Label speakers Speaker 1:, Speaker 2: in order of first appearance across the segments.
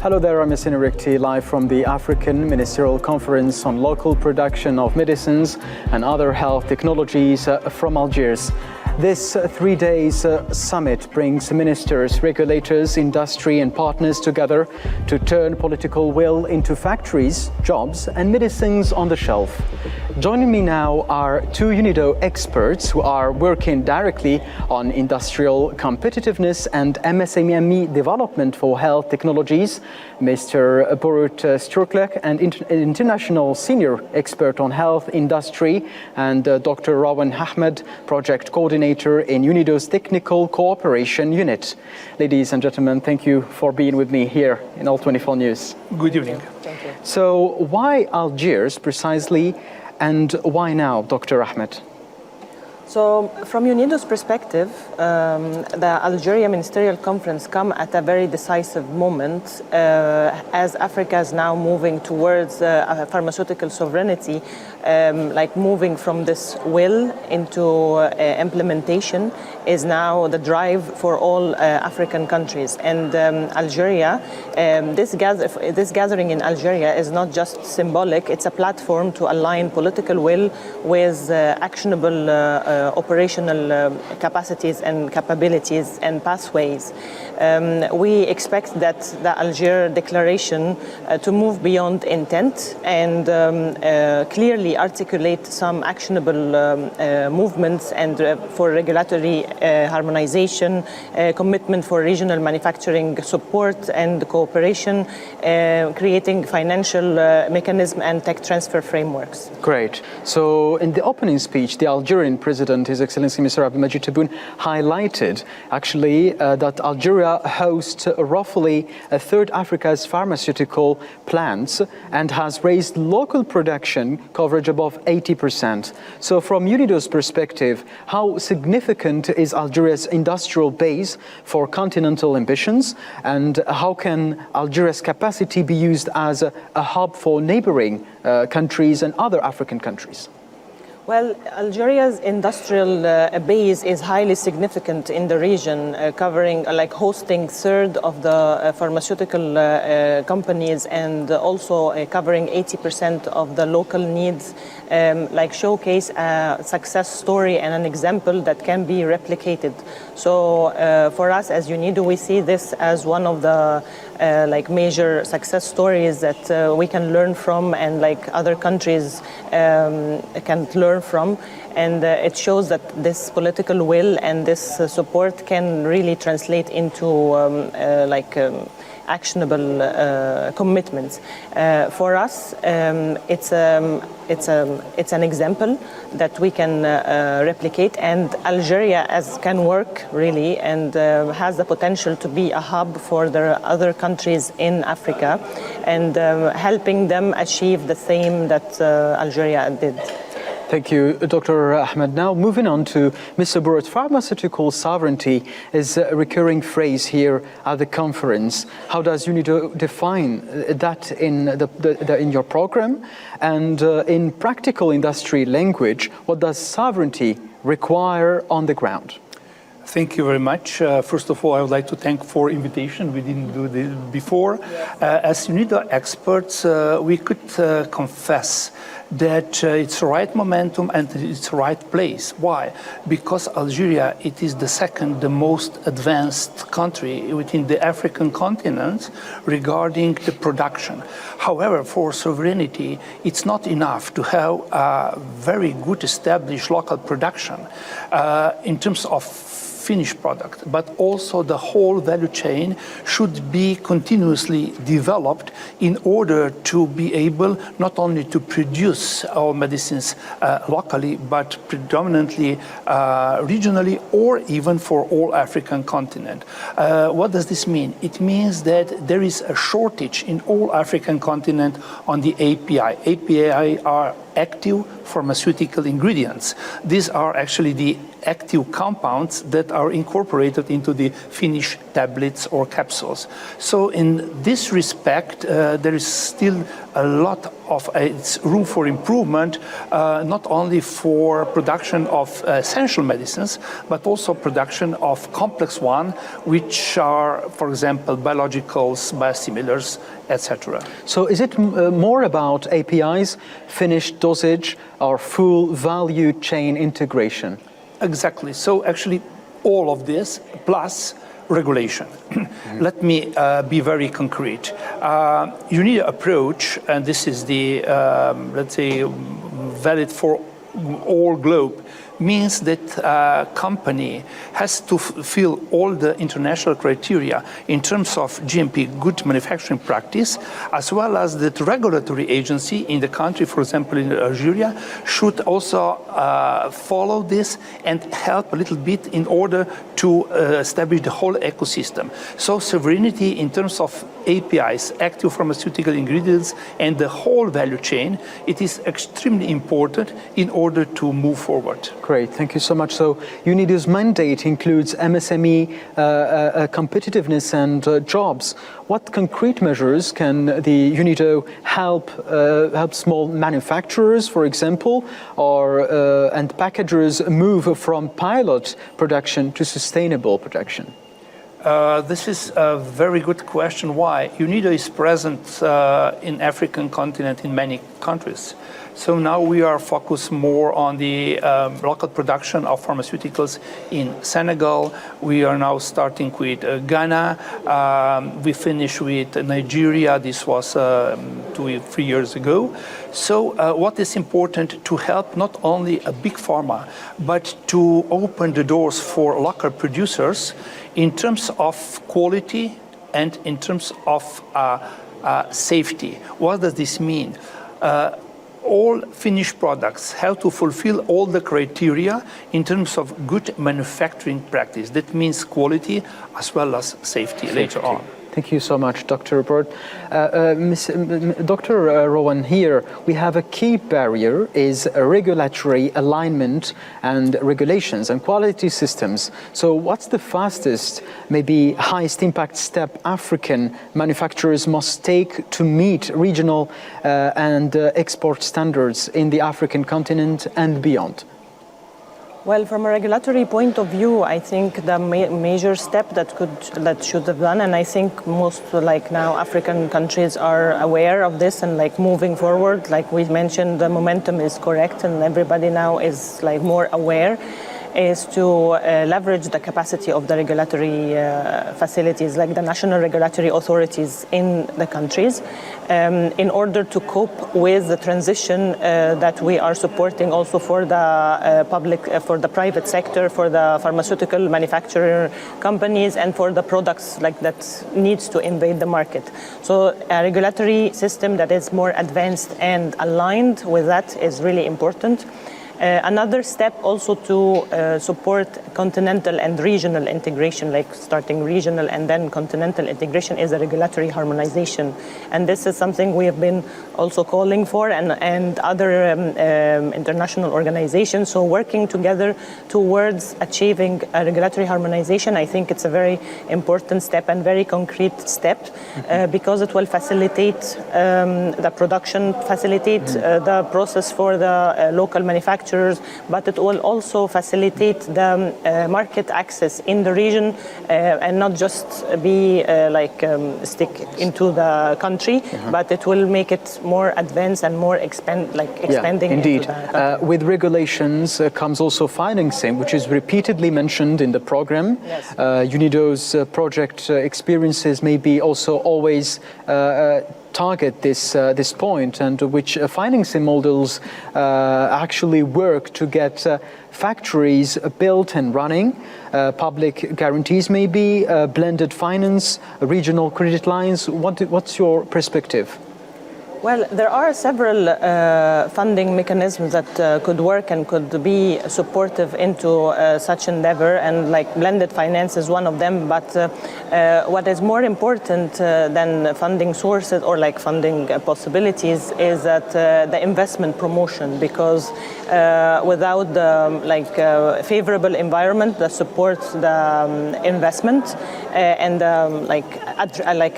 Speaker 1: Hello there, I'm Yasin Rikti, live from the African Ministerial Conference on Local Production of Medicines and Other Health Technologies from Algiers. This 3 days summit brings ministers, regulators, industry and partners together to turn political will into factories, jobs and medicines on the shelf. Joining me now are two UNIDO experts who are working directly on industrial competitiveness and MSME development for health technologies. Mr. Borut Sturklek, an international senior expert on health industry, and Dr. Rawan Ahmed, project coordinator in UNIDO's Technical Cooperation Unit. Ladies and gentlemen, thank you for being with me here in All 24 News.
Speaker 2: Good evening.
Speaker 3: Thank you.
Speaker 1: So why Algiers precisely, and why now, Dr. Ahmed?
Speaker 3: So, from UNIDO's perspective, the Algeria Ministerial Conference come at a very decisive moment as Africa is now moving towards pharmaceutical sovereignty, like moving from this will into implementation is now the drive for all African countries. And Algeria, this gathering in Algeria is not just symbolic, it's a platform to align political will with actionable operational capacities and capabilities and pathways. We expect that the Algiers Declaration to move beyond intent and clearly articulate some actionable movements and for regulatory harmonization, commitment for regional manufacturing support and cooperation, creating financial mechanism and tech transfer frameworks.
Speaker 1: Great. So in the opening speech, the Algerian President, His Excellency Mr. Abdelmajid Tebboune, highlighted actually that Algeria hosts roughly a third Africa's pharmaceutical plants and has raised local production coverage above 80%. So from UNIDO's perspective, how significant is Algeria's industrial base for continental ambitions, and how can Algeria's capacity be used as a hub for neighboring countries and other African countries?
Speaker 3: Well, Algeria's industrial base is highly significant in the region, covering, like hosting third of the pharmaceutical companies and also covering 80% of the local needs, like showcase a success story and an example that can be replicated. So for us as UNIDO, we see this as one of the like major success stories that we can learn from, and like other countries can learn from, and it shows that this political will and this support can really translate into actionable commitments. For us, it's an example that we can replicate, and Algeria can work really and has the potential to be a hub for the other countries in Africa, and helping them achieve the same that Algeria did.
Speaker 1: Thank you, Dr. Ahmed. Now, moving on to Mr. Borut, pharmaceutical sovereignty is a recurring phrase here at the conference. How does UNIDO define that in your program? And in practical industry language, what does sovereignty require on the ground?
Speaker 2: Thank you very much. First of all, I would like to thank for invitation. We didn't do this before. As UNIDO experts, we could confess that it's the right momentum and it's the right place. Why? Because Algeria, it is the second, the most advanced country within the African continent regarding the production. However, for sovereignty, it's not enough to have a very good established local production in terms of finished product, but also the whole value chain should be continuously developed in order to be able not only to produce our medicines locally, but predominantly regionally, or even for all African continent. What does this mean? It means that there is a shortage in all African continent on the API. API are active pharmaceutical ingredients. These are actually the active compounds that are incorporated into the finished tablets or capsules. So in this respect, there is still a lot of its room for improvement, not only for production of essential medicines, but also production of complex one, which are, for example, biologicals, biosimilars, etc.
Speaker 1: So is it more about APIs, finished dosage, or full value chain integration?
Speaker 2: Exactly. So actually all of this plus regulation. Let me be very concrete. You need an approach, and this is the, let's say, valid for all globe, means that a company has to fulfill all the international criteria in terms of GMP, good manufacturing practice, as well as that regulatory agency in the country, for example, in Algeria, should also follow this and help a little bit in order to establish the whole ecosystem. So sovereignty in terms of APIs, active pharmaceutical ingredients, and the whole value chain, it is extremely important in order to move forward.
Speaker 1: Great, thank you so much. So UNIDO's mandate includes MSME competitiveness and jobs. What concrete measures can the UNIDO help small manufacturers, for example, and packagers move from pilot production to sustainable production?
Speaker 2: This is a very good question. Why? UNIDO is present in African continent in many countries. So now we are focused more on the local production of pharmaceuticals in Senegal. We are now starting with Ghana. We finished with Nigeria. This was 2-3 years ago. So what is important to help not only a big pharma, but to open the doors for local producers in terms of quality and in terms of safety. What does this mean? All finished products have to fulfill all the criteria in terms of good manufacturing practice. That means quality as well as safety later on.
Speaker 1: Thank you so much, Dr. Robert. Dr. Rowan, here we have a key barrier is regulatory alignment and regulations and quality systems. So what's the fastest, maybe highest impact step African manufacturers must take to meet regional and export standards in the African continent and beyond?
Speaker 3: Well, from a regulatory point of view, I think the major step that should have done, and I think most like now African countries are aware of this and like moving forward. Like we mentioned, the momentum is correct, and everybody now is like more aware, is to leverage the capacity of the regulatory facilities, like the national regulatory authorities in the countries, in order to cope with the transition that we are supporting also for the for the private sector, for the pharmaceutical manufacturer companies, and for the products like that needs to invade the market. So a regulatory system that is more advanced and aligned with that is really important. Another step also to support continental and regional integration, like starting regional and then continental integration, is a regulatory harmonization. And this is something we have been also calling for, and other international organizations. So working together towards achieving a regulatory harmonization, I think it's a very important step and very concrete step, because it will facilitate the production, facilitate the process for the local manufacturers, but it will also facilitate the market access in the region, and not just be stick into the country, but it will make it more advanced and more expanding.
Speaker 1: Indeed.
Speaker 3: Into the country.
Speaker 1: With regulations comes also financing, which is repeatedly mentioned in the program.
Speaker 3: Yes.
Speaker 1: UNIDO's project experiences may be also always target this point, and which financing models actually work to get factories built and running, public guarantees maybe, blended finance, regional credit lines. What's your perspective?
Speaker 3: Well, there are several funding mechanisms that could work and could be supportive into such endeavor, and like blended finance is one of them. But what is more important than funding sources or like funding possibilities is that the investment promotion, because without the favorable environment that supports the investment and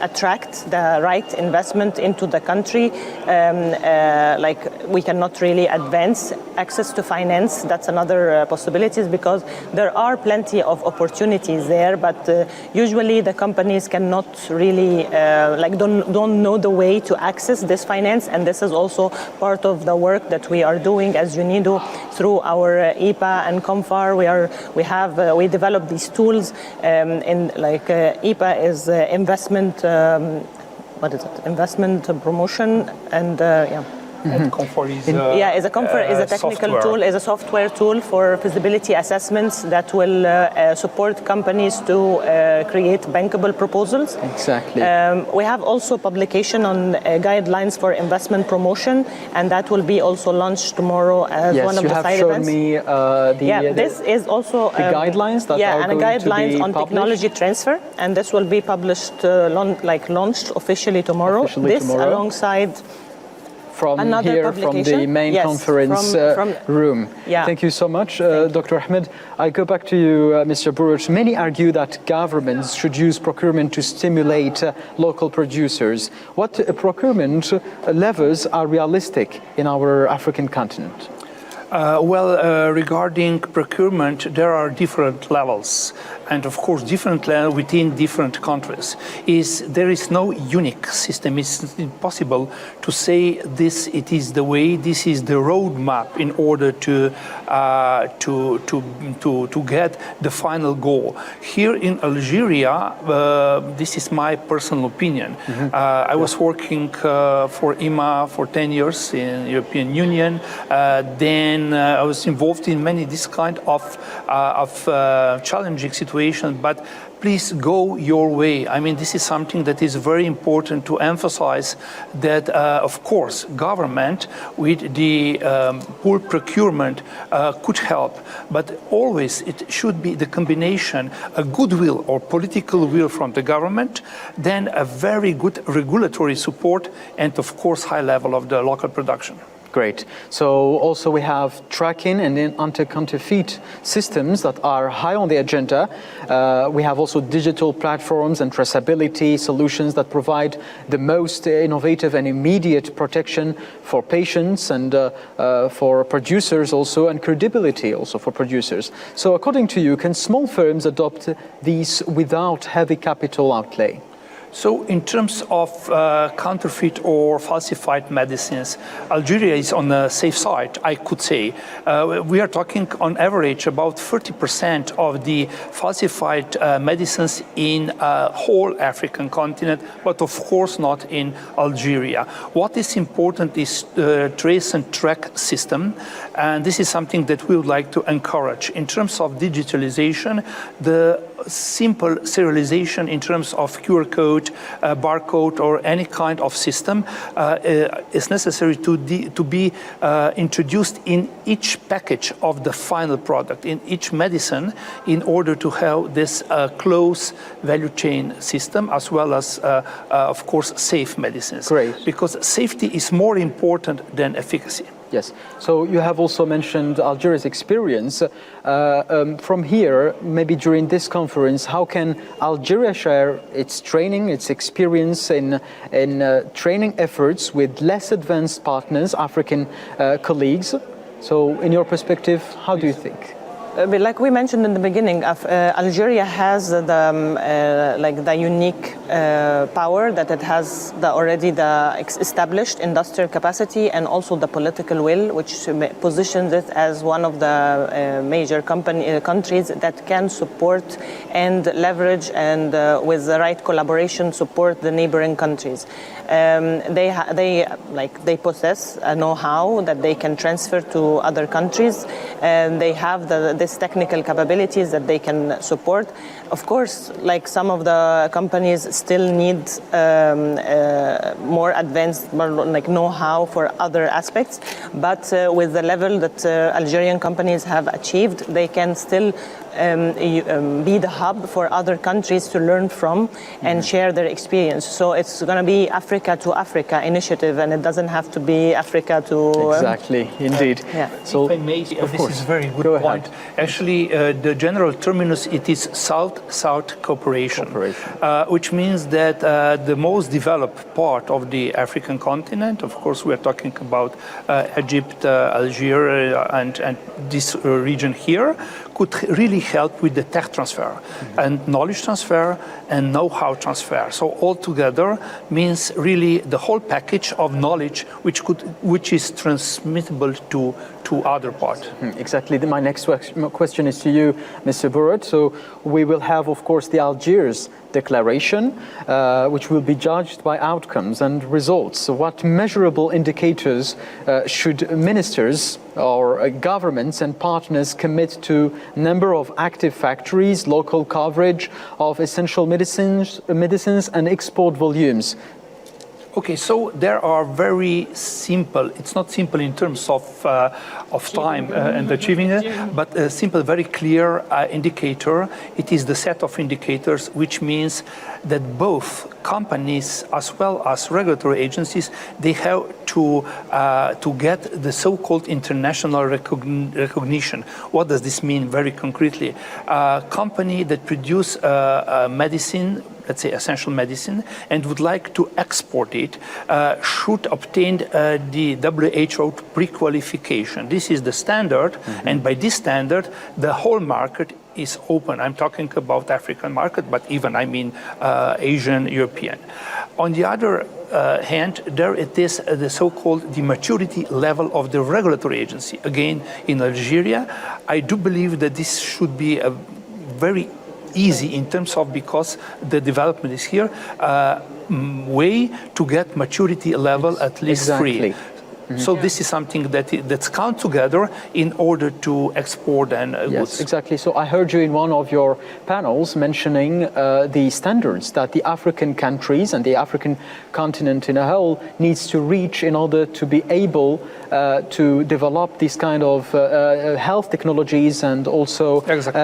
Speaker 3: attract the right investment into the country, currently, like we cannot really advance access to finance. That's another possibilities, because there are plenty of opportunities there, but usually the companies cannot really like don't know the way to access this finance, and this is also part of the work that we are doing as UNIDO through our IPA and COMFAR. We develop these tools in like IPA is investment. What is it? Investment promotion and yeah.
Speaker 2: COMFAR is
Speaker 3: is a technical
Speaker 2: software.
Speaker 3: tool, is a software tool for feasibility assessments that will support companies to create bankable proposals.
Speaker 1: Exactly.
Speaker 3: We have also publication on guidelines for investment promotion, and that will be also launched tomorrow as one of the side events.
Speaker 1: Yes, you have shown me
Speaker 3: this is also
Speaker 1: the guidelines that are
Speaker 3: and
Speaker 1: going
Speaker 3: guidelines
Speaker 1: to be
Speaker 3: on
Speaker 1: published.
Speaker 3: technology transfer, and this will be published, launched officially tomorrow. Alongside
Speaker 1: from
Speaker 3: another
Speaker 1: here, from the main conference room.
Speaker 3: Yeah.
Speaker 1: Thank you so much, Dr. Ahmed. I go back to you, Mr. Buruch. Many argue that governments should use procurement to stimulate local producers. What procurement levers are realistic in our African continent?
Speaker 2: Regarding procurement, there are different levels, and of course different levels within different countries. There is no unique system. It's impossible to say this. It is the way. This is the roadmap in order to get the final goal. Here in Algeria, this is my personal opinion. I was working for IMA for 10 years in European Union. Then I was involved in many this kind of challenging situations, but please go your way. I mean, this is something that is very important to emphasize, that of course government with the pool procurement could help, but always it should be the combination, a goodwill or political will from the government, then a very good regulatory support, and of course high level of the local production.
Speaker 1: Great. So also we have tracking and anti-counterfeit systems that are high on the agenda. We have also digital platforms and traceability solutions that provide the most innovative and immediate protection for patients and for producers also, and credibility also for producers. So according to you, can small firms adopt these without heavy capital outlay?
Speaker 2: So in terms of counterfeit or falsified medicines, Algeria is on the safe side, I could say. We are talking on average about 30% of the falsified medicines in whole African continent, but of course not in Algeria. What is important is the trace and track system, and this is something that we would like to encourage. In terms of digitalization, the simple serialization in terms of QR code, barcode, or any kind of system is necessary to be introduced in each package of the final product, in each medicine, in order to have this close value chain system, as well as, of course, safe medicines.
Speaker 1: Great.
Speaker 2: Because safety is more important than efficacy.
Speaker 1: Yes. So you have also mentioned Algeria's experience. From here, maybe during this conference, how can Algeria share its training, its experience in training efforts with less advanced partners, African colleagues? So in your perspective, how do you think?
Speaker 3: Like we mentioned in the beginning, Algeria has the unique power that it has already the established industrial capacity and also the political will, which positions it as one of the major countries that can support and leverage and with the right collaboration support the neighboring countries. They possess a know-how that they can transfer to other countries, and they have these technical capabilities that they can support. Of course, like some of the companies still need more advanced know-how for other aspects, but with the level that Algerian companies have achieved, they can still be the hub for other countries to learn from and share their experience. So it's going to be Africa to Africa initiative, and it doesn't have to be Africa to...
Speaker 1: Exactly, indeed.
Speaker 3: Yeah.
Speaker 2: So, if I may, this is a very good point. Actually, the general terminus, it is South-South cooperation, which means that the most developed part of the African continent, of course, we are talking about Egypt, Algeria, and this region here, could really help with the tech transfer and knowledge transfer and know-how transfer. So altogether means really the whole package of knowledge which is transmittable to other part.
Speaker 1: Exactly. My next question is to you, Mr. Burrett. So we will have, of course, the Algiers Declaration, which will be judged by outcomes and results. So what measurable indicators should ministers or governments and partners commit to number of active factories, local coverage of essential medicines and export volumes?
Speaker 2: Okay, so there are very simple, it's not simple in terms of time and achieving it, but a simple, very clear indicator. It is the set of indicators, which means that both companies as well as regulatory agencies, they have to get the so-called international recognition. What does this mean very concretely? A company that produce medicine, let's say essential medicine, and would like to export it, should obtain the WHO pre-qualification. This is the standard, and by this standard, the whole market is open. I'm talking about African market, but even I mean Asian, European. On the other hand, there it is the so-called the maturity level of the regulatory agency. Again, in Algeria, I do believe that this should be a very easy in terms of, because the development is here, way to get maturity level at least
Speaker 1: exactly.
Speaker 2: 3. So this is something that's count together in order to export and goods.
Speaker 1: Exactly. So I heard you in one of your panels mentioning the standards that the African countries and the African continent in a whole needs to reach in order to be able to develop these kind of health technologies and also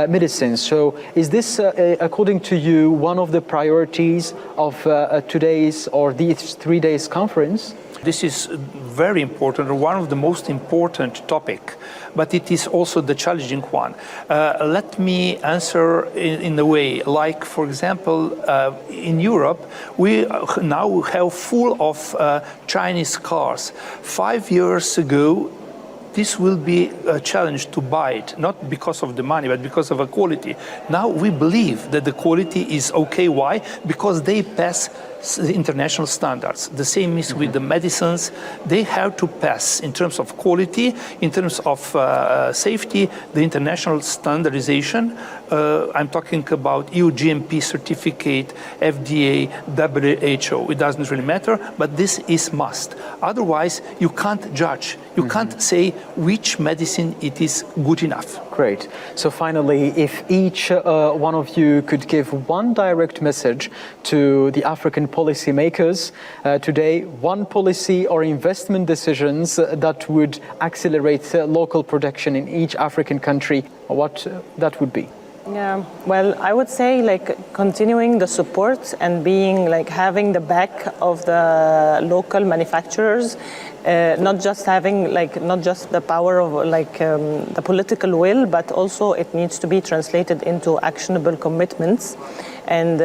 Speaker 1: medicines. So is this, according to you, one of the priorities of today's or these 3 days conference?
Speaker 2: This is very important, one of the most important topic, but it is also the challenging one. Let me answer in a way, like, for example, in Europe, we now have full of Chinese cars. 5 years ago, this will be a challenge to buy it, not because of the money, but because of the quality. Now we believe that the quality is okay. Why? Because they pass the international standards. The same is with the medicines. They have to pass in terms of quality, in terms of safety, the international standardization. I'm talking about EU GMP certificate, FDA, WHO. It doesn't really matter, but this is must. Otherwise, you can't judge. You can't say which medicine it is good enough.
Speaker 1: Great. So finally, if each one of you could give one direct message to the African policymakers today, one policy or investment decisions that would accelerate local production in each African country, what that would be?
Speaker 3: Yeah, well, I would say like continuing the support and being like having the back of the local manufacturers, not just having like not just the power of like the political will, but also it needs to be translated into actionable commitments, and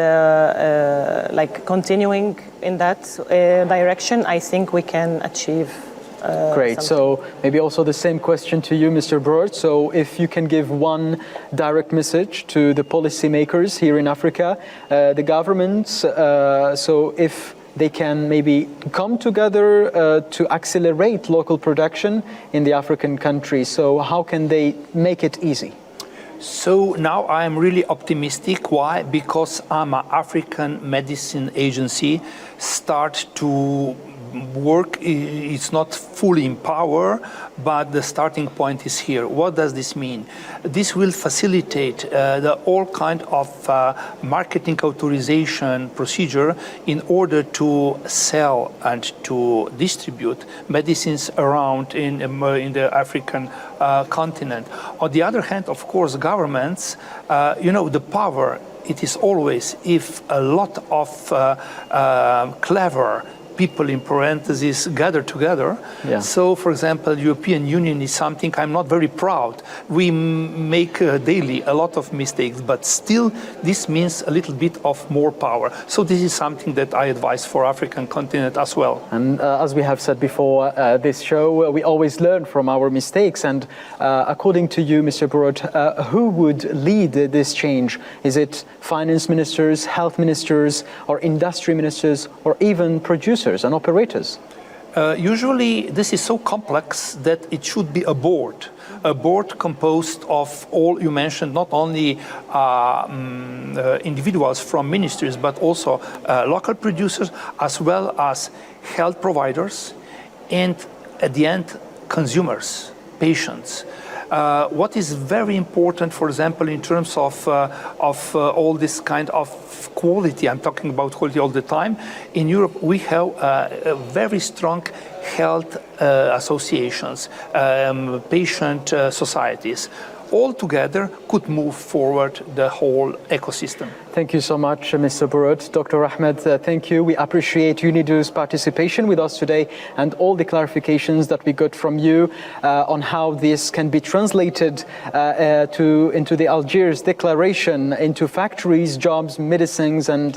Speaker 3: like continuing in that direction, I think we can achieve.
Speaker 1: Great. So maybe also the same question to you, Mr. Burrett. So if you can give one direct message to the policymakers here in Africa, the governments, so if they can maybe come together to accelerate local production in the African countries, so how can they make it easy?
Speaker 2: So now I am really optimistic. Why? Because I'm an African medicine agency, start to work is not fully in power, but the starting point is here. What does this mean? This will facilitate all kind of marketing authorization procedure in order to sell and to distribute medicines around in the African continent. On the other hand, of course, governments, the power, it is always if a lot of clever people in parentheses gather together.
Speaker 1: Yeah.
Speaker 2: So, for example, European Union is something I'm not very proud. We make daily a lot of mistakes, but still this means a little bit of more power. So this is something that I advise for African continent as well.
Speaker 1: And as we have said before this show, we always learn from our mistakes. And according to you, Mr. Burot, who would lead this change? Is it finance ministers, health ministers, or industry ministers, or even producers and operators?
Speaker 2: Usually this is so complex that it should be a board composed of all you mentioned, not only individuals from ministries, but also local producers, as well as health providers, and at the end, consumers, patients. What is very important, for example, in terms of all this kind of quality, I'm talking about quality all the time, in Europe we have very strong health associations, patient societies. All together could move forward the whole ecosystem.
Speaker 1: Thank you so much, Mr. Burot. Dr. Ahmed, thank you. We appreciate UNIDO's participation with us today and all the clarifications that we got from you on how this can be translated into the Algiers Declaration, into factories, jobs, medicines, and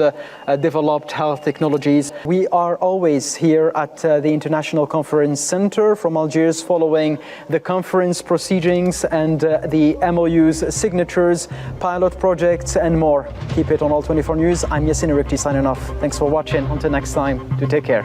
Speaker 1: developed health technologies. We are always here at the International Conference Center from Algiers, following the conference proceedings and the MOU's signatures, pilot projects, and more. Keep it on All 24 News. I'm Yassine Rikti signing off. Thanks for watching. Until next time, do take care.